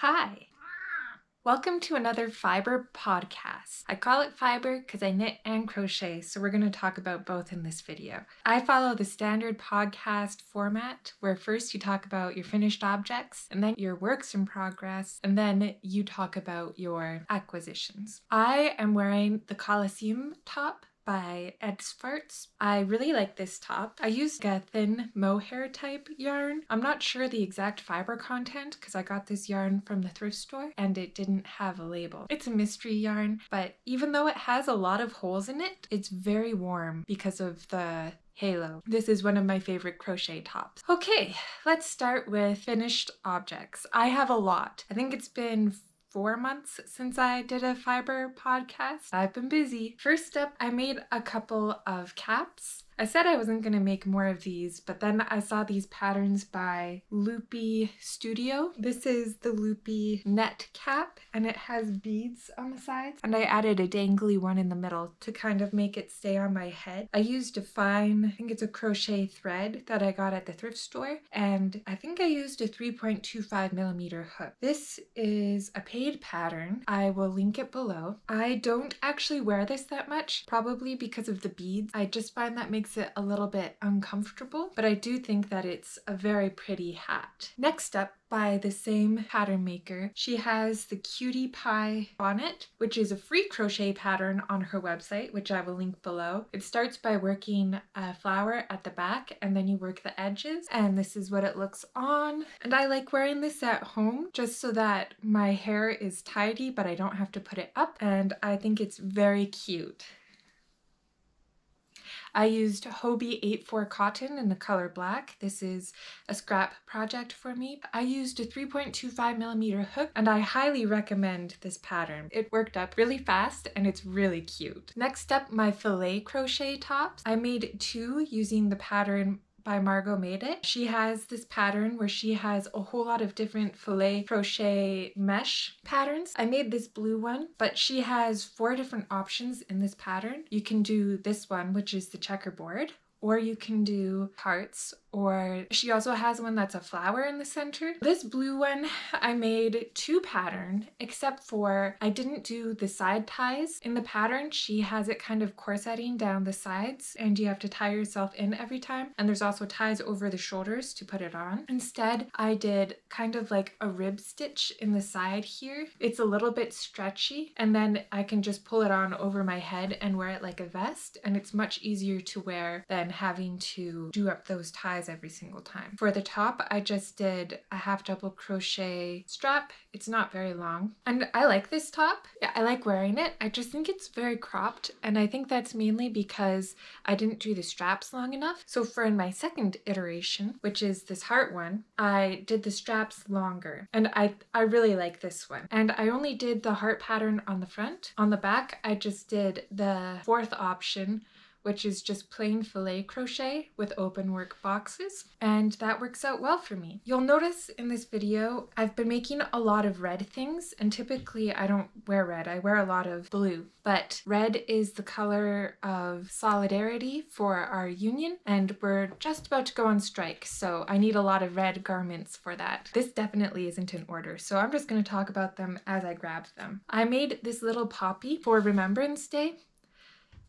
Hi, welcome to another fiber podcast. I call it fiber because I knit and crochet, so we're going to talk about both in this video. I follow the standard podcast format where first you talk about your finished objects and then your works in progress, and then you talk about your acquisitions. I am wearing the Colosseum top by Edsfarts. I really like this top. I used a thin mohair type yarn. I'm not sure the exact fiber content because I got this yarn from the thrift store and it didn't have a label. It's a mystery yarn, but even though it has a lot of holes in it, it's very warm because of the halo. This is one of my favorite crochet tops. Okay, let's start with finished objects. I have a lot. I think it's been 4 months since I did a fiber podcast. I've been busy. First up, I made a couple of caps. I said I wasn't going to make more of these, but then I saw these patterns by Loopy Studio. This is the Loopy net cap, and it has beads on the sides. And I added a dangly one in the middle to kind of make it stay on my head. I used a fine, I think it's a crochet thread that I got at the thrift store, and I think I used a 3.25 millimeter hook. This is a paid pattern. I will link it below. I don't actually wear this that much, probably because of the beads. I just find that makes it a little bit uncomfortable, but I do think that it's a very pretty hat. Next up, by the same pattern maker, she has the Cutie Pie bonnet, which is a free crochet pattern on her website, which I will link below. It starts by working a flower at the back and then you work the edges, and this is what it looks on. And I like wearing this at home just so that my hair is tidy but I don't have to put it up, and I think it's very cute. I used Hobbii 84 cotton in the color black. This is a scrap project for me. I used a 3.25 millimeter hook, and I highly recommend this pattern. It worked up really fast and it's really cute. Next up, my filet crochet tops. I made 2 using the pattern by Margot Made It. She has this pattern where she has a whole lot of different filet crochet mesh patterns. I made this blue one, but she has 4 different options in this pattern. You can do this one, which is the checkerboard, or you can do hearts, or she also has one that's a flower in the center. This blue one, I made 2 pattern, except for I didn't do the side ties. In the pattern, she has it kind of corseting down the sides, and you have to tie yourself in every time. And there's also ties over the shoulders to put it on. Instead, I did kind of like a rib stitch in the side here. It's a little bit stretchy, and then I can just pull it on over my head and wear it like a vest, and it's much easier to wear than having to do up those ties every single time. For the top, I just did a half double crochet strap. It's not very long. And I like this top. Yeah, I like wearing it. I just think it's very cropped, and I think that's mainly because I didn't do the straps long enough. So for my second iteration, which is this heart one, I did the straps longer, and I really like this one. And I only did the heart pattern on the front. On the back, I just did the 4th option, which is just plain filet crochet with open work boxes, and that works out well for me. You'll notice in this video I've been making a lot of red things, and typically I don't wear red, I wear a lot of blue, but red is the color of solidarity for our union, and we're just about to go on strike, so I need a lot of red garments for that. This definitely isn't in order, so I'm just going to talk about them as I grab them. I made this little poppy for Remembrance Day.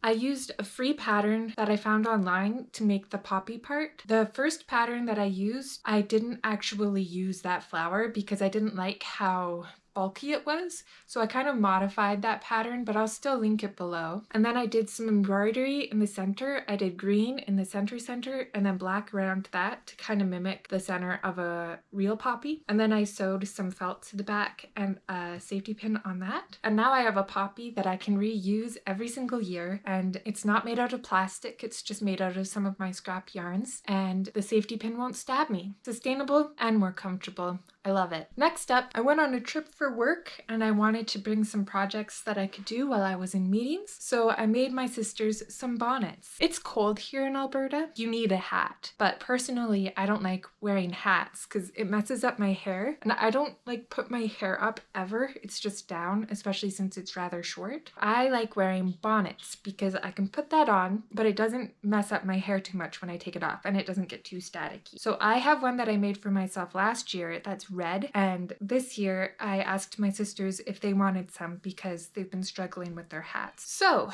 I used a free pattern that I found online to make the poppy part. The first pattern that I used, I didn't actually use that flower because I didn't like how bulky it was, so I kind of modified that pattern, but I'll still link it below. And then I did some embroidery in the center. I did green in the center, and then black around that to kind of mimic the center of a real poppy. And then I sewed some felt to the back and a safety pin on that. And now I have a poppy that I can reuse every single year, and it's not made out of plastic, it's just made out of some of my scrap yarns, and the safety pin won't stab me. Sustainable and more comfortable. I love it. Next up, I went on a trip for work and I wanted to bring some projects that I could do while I was in meetings, so I made my sisters some bonnets. It's cold here in Alberta. You need a hat, but personally I don't like wearing hats because it messes up my hair, and I don't like put my hair up ever. It's just down, especially since it's rather short. I like wearing bonnets because I can put that on, but it doesn't mess up my hair too much when I take it off, and it doesn't get too staticky. So I have one that I made for myself last year that's red, and this year I asked my sisters if they wanted some because they've been struggling with their hats. So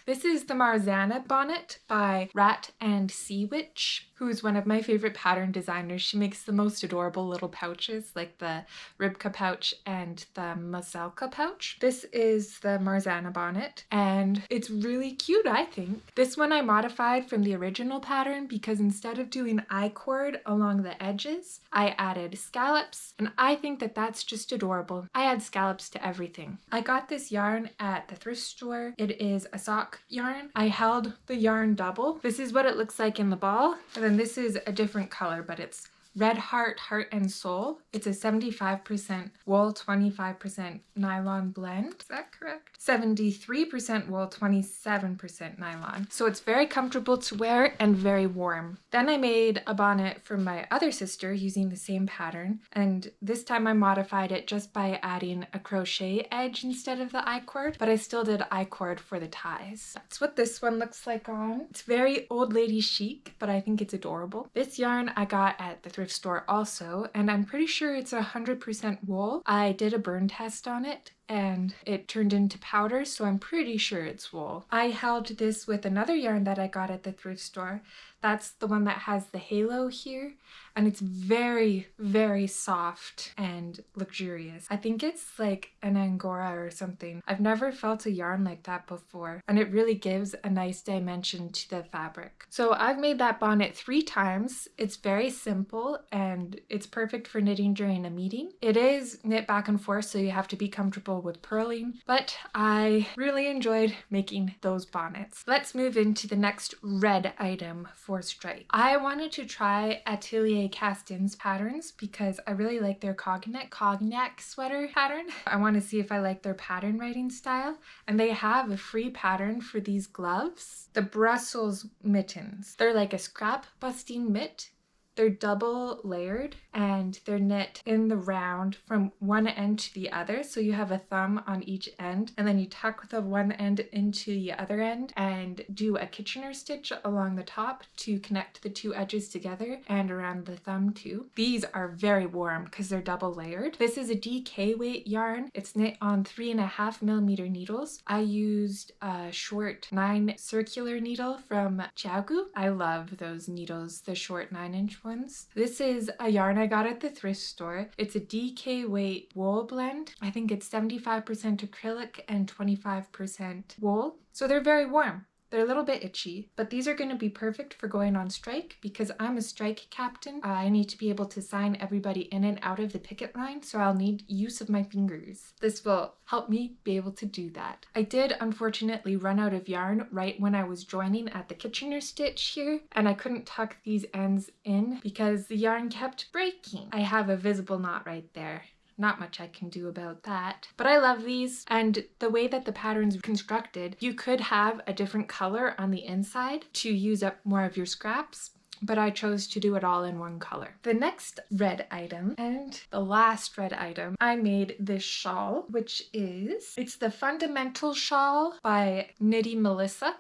this is the Marzana bonnet by Rat and Sea Witch, who's one of my favorite pattern designers. She makes the most adorable little pouches like the Ribka pouch and the Mazalka pouch. This is the Marzana bonnet and it's really cute, I think. This one I modified from the original pattern because instead of doing I-cord along the edges, I added scallops, and I think that that's just adorable. I add scallops to everything. I got this yarn at the thrift store. It is a sock yarn. I held the yarn double. This is what it looks like in the ball, and then this is a different color, but it's Red Heart, Heart and Soul. It's a 75% wool, 25% nylon blend. Is that correct? 73% wool, 27% nylon. So it's very comfortable to wear and very warm. Then I made a bonnet for my other sister using the same pattern, and this time I modified it just by adding a crochet edge instead of the I-cord, but I still did I-cord for the ties. That's what this one looks like on. It's very old lady chic, but I think it's adorable. This yarn I got at the thrift store also, and I'm pretty sure it's 100% wool. I did a burn test on it and it turned into powder, so I'm pretty sure it's wool. I held this with another yarn that I got at the thrift store. That's the one that has the halo here, and it's very, very soft and luxurious. I think it's like an Angora or something. I've never felt a yarn like that before, and it really gives a nice dimension to the fabric. So I've made that bonnet 3 times. It's very simple and it's perfect for knitting during a meeting. It is knit back and forth, so you have to be comfortable with purling, but I really enjoyed making those bonnets. Let's move into the next red item for strike. I wanted to try Atelier Castin's patterns because I really like their cognac sweater pattern. I want to see if I like their pattern writing style, and they have a free pattern for these gloves. The Brussels mittens. They're like a scrap busting mitt. They're double layered and they're knit in the round from one end to the other. So you have a thumb on each end and then you tuck the one end into the other end and do a Kitchener stitch along the top to connect the 2 edges together and around the thumb too. These are very warm because they're double layered. This is a DK weight yarn. It's knit on 3.5mm needles. I used a short 9 circular needle from Jiaogu. I love those needles, the short 9-inch ones. This is a yarn I got at the thrift store. It's a DK weight wool blend. I think it's 75% acrylic and 25% wool. So they're very warm. They're a little bit itchy, but these are going to be perfect for going on strike because I'm a strike captain. I need to be able to sign everybody in and out of the picket line, so I'll need use of my fingers. This will help me be able to do that. I did unfortunately run out of yarn right when I was joining at the Kitchener stitch here, and I couldn't tuck these ends in because the yarn kept breaking. I have a visible knot right there. Not much I can do about that. But I love these, and the way that the pattern's constructed, you could have a different color on the inside to use up more of your scraps, but I chose to do it all in one color. The next red item, and the last red item, I made this shawl, which is, it's the Fundamental Shawl by Knitty Melissa.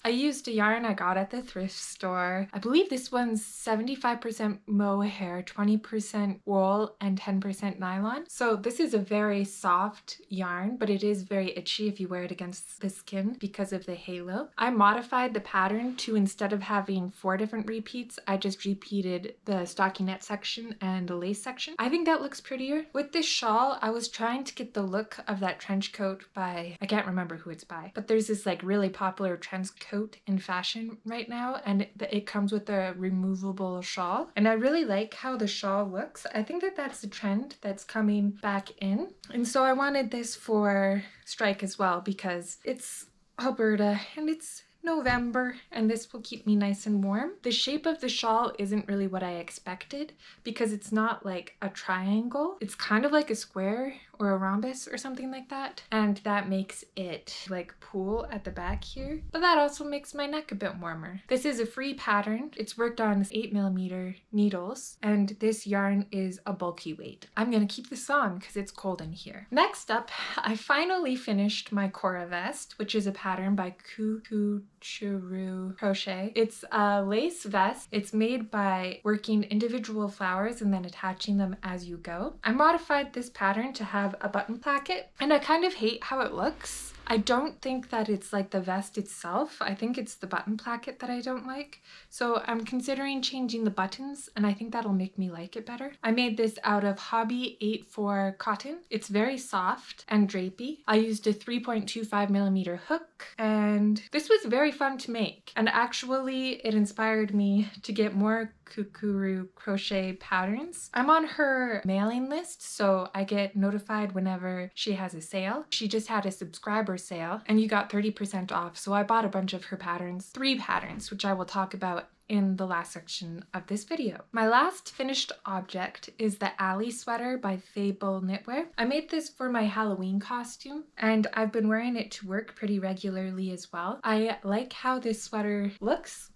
I used a yarn I got at the thrift store. I believe this one's 75% mohair, 20% wool, and 10% nylon. So this is a very soft yarn, but it is very itchy if you wear it against the skin because of the halo. I modified the pattern to, instead of having 4 different repeats, I just repeated the stockinette section and the lace section. I think that looks prettier. With this shawl, I was trying to get the look of that trench coat by, I can't remember who it's by, but there's this like really popular trench coat in fashion right now, and it comes with a removable shawl, and I really like how the shawl looks. I think that that's the trend that's coming back in, and so I wanted this for strike as well because it's Alberta and it's November and this will keep me nice and warm. The shape of the shawl isn't really what I expected because it's not like a triangle. It's kind of like a square or a rhombus or something like that. And that makes it like pool at the back here. But that also makes my neck a bit warmer. This is a free pattern. It's worked on 8mm needles, and this yarn is a bulky weight. I'm gonna keep this on because it's cold in here. Next up, I finally finished my Cora vest, which is a pattern by Kukuchuru Crochet. It's a lace vest. It's made by working individual flowers and then attaching them as you go. I modified this pattern to have a button placket, and I kind of hate how it looks. I don't think that it's like the vest itself. I think it's the button placket that I don't like. So I'm considering changing the buttons, and I think that'll make me like it better. I made this out of Hobbii 8-4 cotton. It's very soft and drapey. I used a 3.25mm hook, and this was very fun to make. And actually, it inspired me to get more Kukuru Crochet patterns. I'm on her mailing list, so I get notified whenever she has a sale. She just had a subscriber sale and you got 30% off, so I bought a bunch of her patterns, 3 patterns, which I will talk about in the last section of this video. My last finished object is the Ally sweater by Fable Knitwear. I made this for my Halloween costume, and I've been wearing it to work pretty regularly as well. I like how this sweater looks.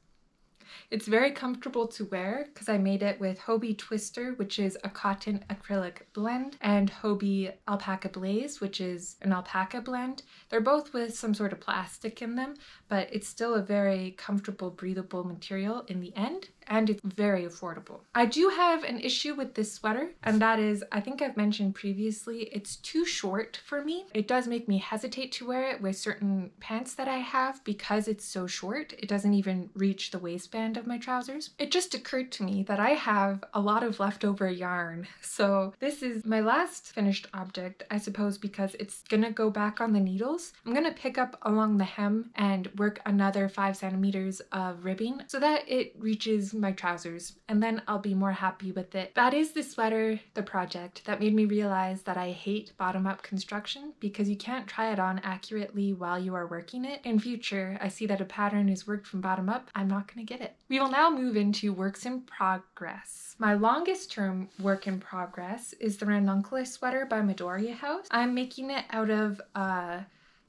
It's very comfortable to wear because I made it with Hobbii Twister, which is a cotton acrylic blend, and Hobbii Alpaca Blaze, which is an alpaca blend. They're both with some sort of plastic in them, but it's still a very comfortable, breathable material in the end, and it's very affordable. I do have an issue with this sweater, and that is, I think I've mentioned previously, it's too short for me. It does make me hesitate to wear it with certain pants that I have because it's so short. It doesn't even reach the waistband of my trousers. It just occurred to me that I have a lot of leftover yarn, so this is my last finished object, I suppose, because it's gonna go back on the needles. I'm gonna pick up along the hem and work another 5 centimeters of ribbing so that it reaches my trousers, and then I'll be more happy with it. That is the sweater, the project, that made me realize that I hate bottom-up construction because you can't try it on accurately while you are working it. In future, I see that a pattern is worked from bottom up, I'm not gonna get it. We will now move into works in progress. My longest term work in progress is the Ranunculus sweater by Midoriya House. I'm making it out of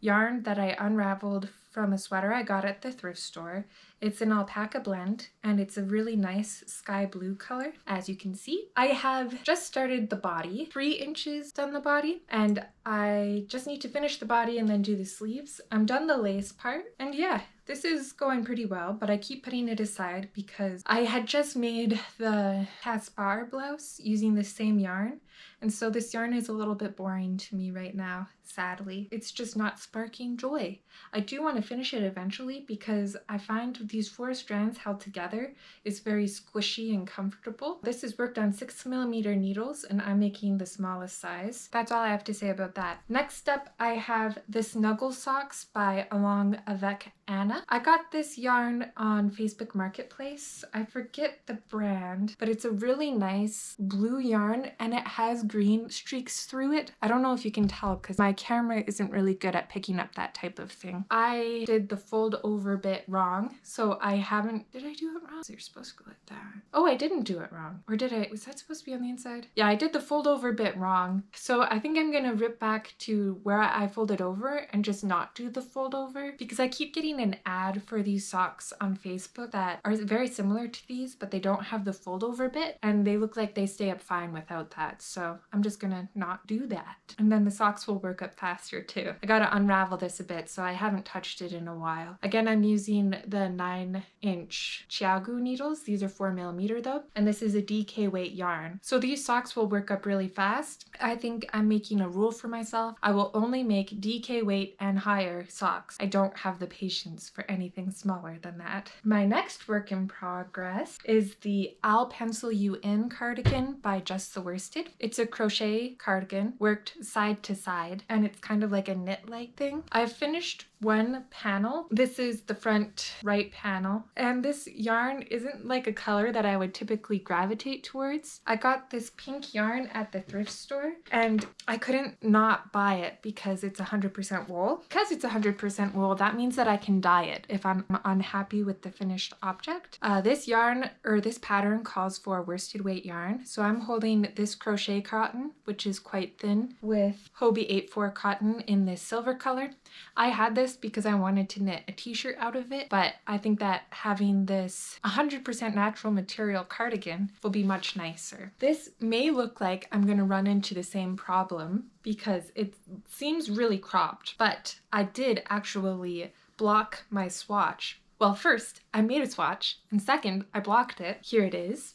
yarn that I unraveled from a sweater I got at the thrift store. It's an alpaca blend, and it's a really nice sky blue color, as you can see. I have just started the body, 3 inches done the body, and I just need to finish the body and then do the sleeves. I'm done the lace part, and yeah, this is going pretty well, but I keep putting it aside because I had just made the Caspar blouse using the same yarn, and so this yarn is a little bit boring to me right now, sadly. It's just not sparking joy. I do want to finish it eventually because I find these 4 strands held together is very squishy and comfortable. This is worked on 6mm needles, and I'm making the smallest size. That's all I have to say about that. Next up, I have the Snuggle Socks by Along Avec Anna. I got this yarn on Facebook Marketplace. I forget the brand, but it's a really nice blue yarn, and it has green streaks through it. I don't know if you can tell because my camera isn't really good at picking up that type of thing. I did the fold over bit wrong, so I haven't... Did I do it wrong? So you're supposed to go like that. Oh, I didn't do it wrong. Or did I? Was that supposed to be on the inside? Yeah, I did the fold over bit wrong. So I think I'm gonna rip back to where I folded over and just not do the fold over because I keep getting an ad for these socks on Facebook that are very similar to these, but they don't have the fold over bit, and they look like they stay up fine without that. So I'm just gonna not do that. And then the socks will work up faster too. I gotta unravel this a bit, so I haven't touched it in a while. Again, I'm using the 9-inch Chiaogu needles. These are 4mm though, and this is a DK weight yarn. So these socks will work up really fast. I think I'm making a rule for myself. I will only make DK weight and higher socks. I don't have the patience for anything smaller than that. My next work in progress is the I'll Pencil You In cardigan by Just the Worsted. It's a crochet cardigan worked side to side, and it's kind of like a knit-like thing. I've finished one panel. This is the front right panel, and this yarn isn't like a color that I would typically gravitate towards. I got this pink yarn at the thrift store and I couldn't not buy it because it's 100% wool. Because it's 100% wool, that means that I can dye it if I'm unhappy with the finished object. This yarn, or this pattern, calls for worsted weight yarn, so I'm holding this crochet cotton, which is quite thin, with Hobbii 8/4 cotton in this silver color. I had this because I wanted to knit a t-shirt out of it, but I think that having this 100% natural material cardigan will be much nicer. This may look like I'm going to run into the same problem because it seems really cropped, but I did actually block my swatch. Well, first, I made a swatch, and second, I blocked it. Here it is.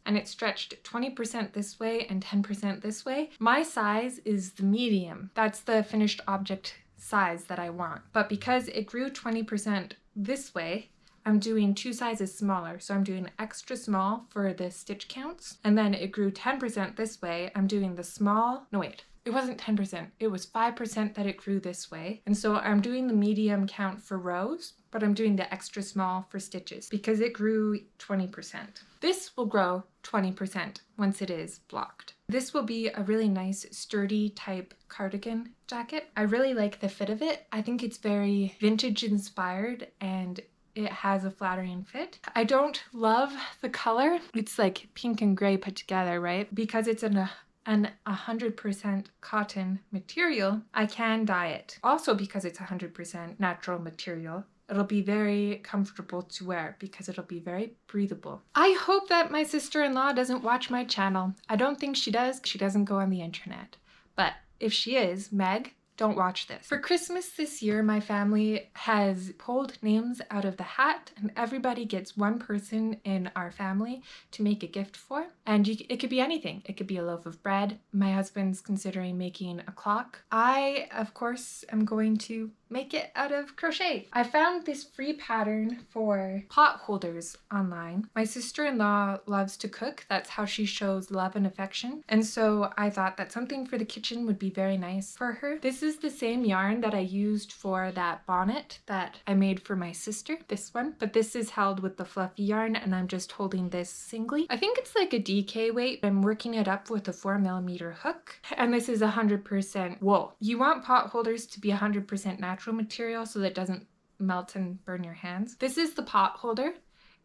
And it stretched 20% this way and 10% this way. My size is the medium. That's the finished object size that I want. But because it grew 20% this way, I'm doing 2 sizes smaller. So I'm doing extra small for the stitch counts. And then it grew 10% this way. I'm doing the small, no wait, it wasn't 10%, it was 5% that it grew this way. And so I'm doing the medium count for rows, but I'm doing the extra small for stitches because it grew 20%. This will grow 20% once it is blocked. This will be a really nice sturdy type cardigan jacket. I really like the fit of it. I think it's very vintage inspired and it has a flattering fit. I don't love the color. It's like pink and gray put together, right? Because it's an 100% cotton material, I can dye it. Also because it's 100% natural material, it'll be very comfortable to wear because it'll be very breathable. I hope that my sister-in-law doesn't watch my channel. I don't think she does. She doesn't go on the internet. But if she is, Meg, don't watch this. For Christmas this year, my family has pulled names out of the hat and everybody gets one person in our family to make a gift for. And it could be anything. It could be a loaf of bread. My husband's considering making a clock. I, of course, am going to make it out of crochet. I found this free pattern for pot holders online. My sister-in-law loves to cook. That's how she shows love and affection. And so I thought that something for the kitchen would be very nice for her. This is the same yarn that I used for that bonnet that I made for my sister, this one, but this is held with the fluffy yarn and I'm just holding this singly. I think it's like a DK weight. I'm working it up with a 4mm hook, and this is 100% wool. You want pot holders to be 100% natural material so that it doesn't melt and burn your hands. This is the pot holder.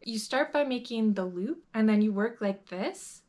You start by making the loop and then you work like this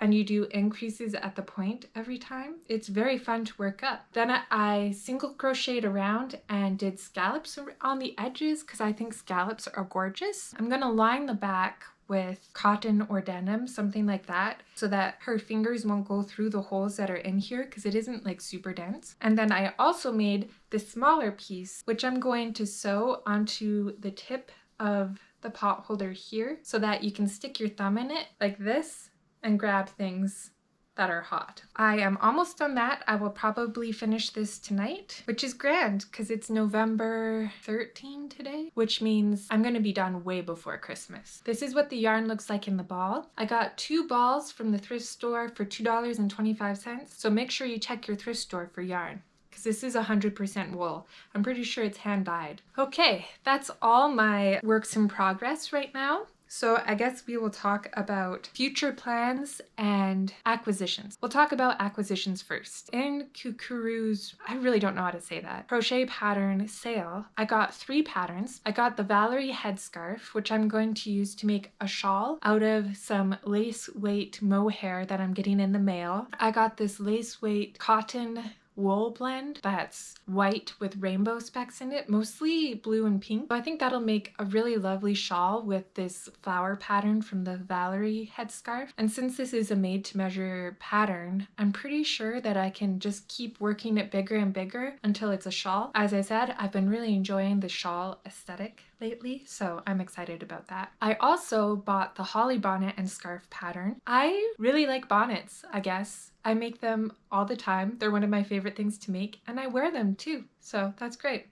and you do increases at the point every time. It's very fun to work up. Then I single crocheted around and did scallops on the edges because I think scallops are gorgeous. I'm gonna line the back with cotton or denim, something like that, so that her fingers won't go through the holes that are in here because it isn't like super dense. And then I also made this smaller piece, which I'm going to sew onto the tip of the pot holder here so that you can stick your thumb in it like this and grab things that are hot. I am almost done that. I will probably finish this tonight, which is grand because it's November 13 today, which means I'm gonna be done way before Christmas. This is what the yarn looks like in the ball. I got 2 balls from the thrift store for $2.25, so make sure you check your thrift store for yarn, because this is 100% wool. I'm pretty sure it's hand dyed. Okay, that's all my works in progress right now. So I guess we will talk about future plans and acquisitions. We'll talk about acquisitions first. In Kukuru's, I really don't know how to say that, crochet pattern sale, I got 3 patterns. I got the Valerie headscarf, which I'm going to use to make a shawl out of some lace weight mohair that I'm getting in the mail. I got this lace weight cotton wool blend that's white with rainbow specks in it, mostly blue and pink. So I think that'll make a really lovely shawl with this flower pattern from the Valerie headscarf. And since this is a made to measure pattern, I'm pretty sure that I can just keep working it bigger and bigger until it's a shawl. As I said, I've been really enjoying the shawl aesthetic lately, so I'm excited about that. I also bought the holly bonnet and scarf pattern. I really like bonnets, I guess. I make them all the time. They're one of my favorite things to make, and I wear them too, so that's great.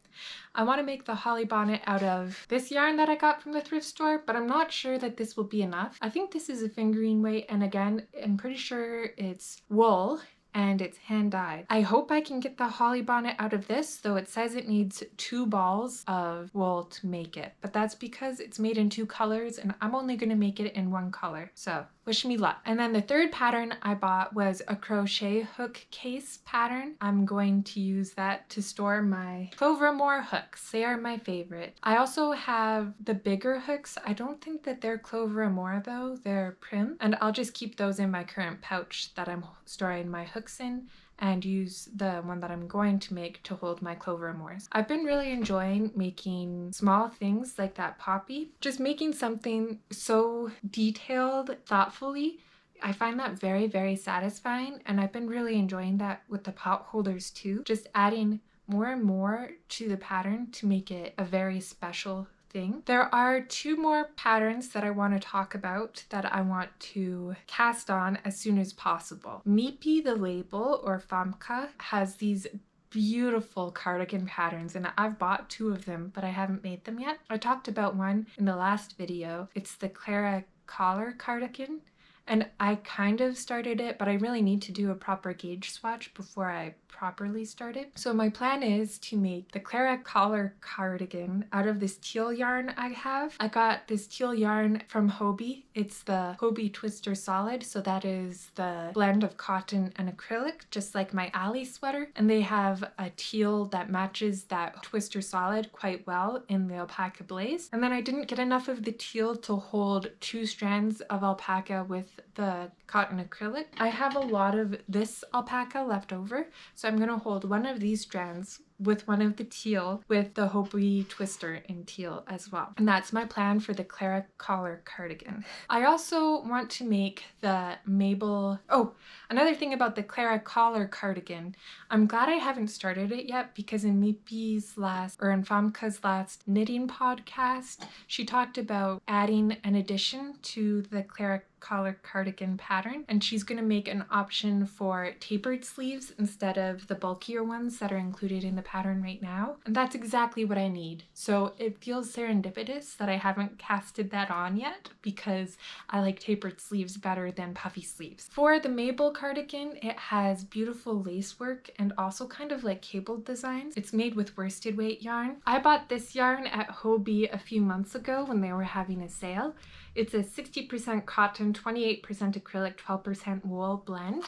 I want to make the holly bonnet out of this yarn that I got from the thrift store, but I'm not sure that this will be enough. I think this is a fingering weight, and again, I'm pretty sure it's wool, and it's hand dyed. I hope I can get the holly bonnet out of this, though it says it needs 2 balls of wool to make it, but that's because it's made in 2 colors and I'm only going to make it in 1 color. So wish me luck. And then the third pattern I bought was a crochet hook case pattern. I'm going to use that to store my Clover Moor hooks. They are my favorite. I also have the bigger hooks. I don't think that they're Clover Moor though, they're Prim, and I'll just keep those in my current pouch that I'm storing my hooks in and use the one that I'm going to make to hold my Clover Moors. I've been really enjoying making small things like that poppy. Just making something so detailed, thoughtfully, I find that very, very satisfying, and I've been really enjoying that with the pot holders too. Just adding more and more to the pattern to make it a very special thing. There are 2 more patterns that I want to talk about that I want to cast on as soon as possible. Meepy the Label, or Famke, has these beautiful cardigan patterns, and I've bought 2 of them, but I haven't made them yet. I talked about one in the last video. It's the Clara collar cardigan, and I kind of started it, but I really need to do a proper gauge swatch before I properly start it. So my plan is to make the Clara collar cardigan out of this teal yarn I have. I got this teal yarn from Hobbii. It's the Hobbii Twister Solid, so that is the blend of cotton and acrylic, just like my Ali sweater. And they have a teal that matches that Twister Solid quite well in the Alpaca Blaze. And then I didn't get enough of the teal to hold 2 strands of alpaca with the cotton acrylic. I have a lot of this alpaca left over, so I'm going to hold one of these strands with one of the teal with the Hobbii Twister in teal as well. And that's my plan for the Clara collar cardigan. I also want to make the Mabel... Oh, another thing about the Clara collar cardigan. I'm glad I haven't started it yet, because in Meepy's last, or in Famke's last knitting podcast, she talked about adding an addition to the Clara collar cardigan pattern, and she's going to make an option for tapered sleeves instead of the bulkier ones that are included in the pattern right now, and that's exactly what I need. So it feels serendipitous that I haven't casted that on yet, because I like tapered sleeves better than puffy sleeves. For the Mabel cardigan, it has beautiful lace work and also kind of like cabled designs. It's made with worsted weight yarn. I bought this yarn at Hobbii a few months ago when they were having a sale. It's a 60% cotton, 28% acrylic, 12% wool blend.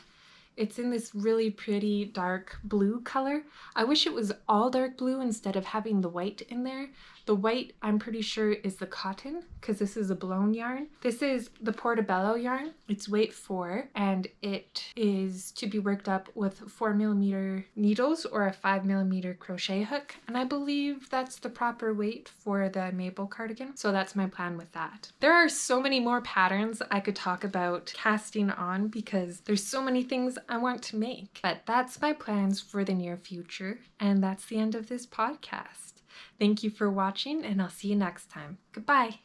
It's in this really pretty dark blue color. I wish it was all dark blue instead of having the white in there. The white, I'm pretty sure, is the cotton, because this is a blown yarn. This is the Portobello yarn. It's weight 4, and it is to be worked up with 4mm needles or a 5mm crochet hook. And I believe that's the proper weight for the Mabel cardigan. So that's my plan with that. There are so many more patterns I could talk about casting on, because there's so many things I want to make. But that's my plans for the near future. And that's the end of this podcast. Thank you for watching, and I'll see you next time. Goodbye.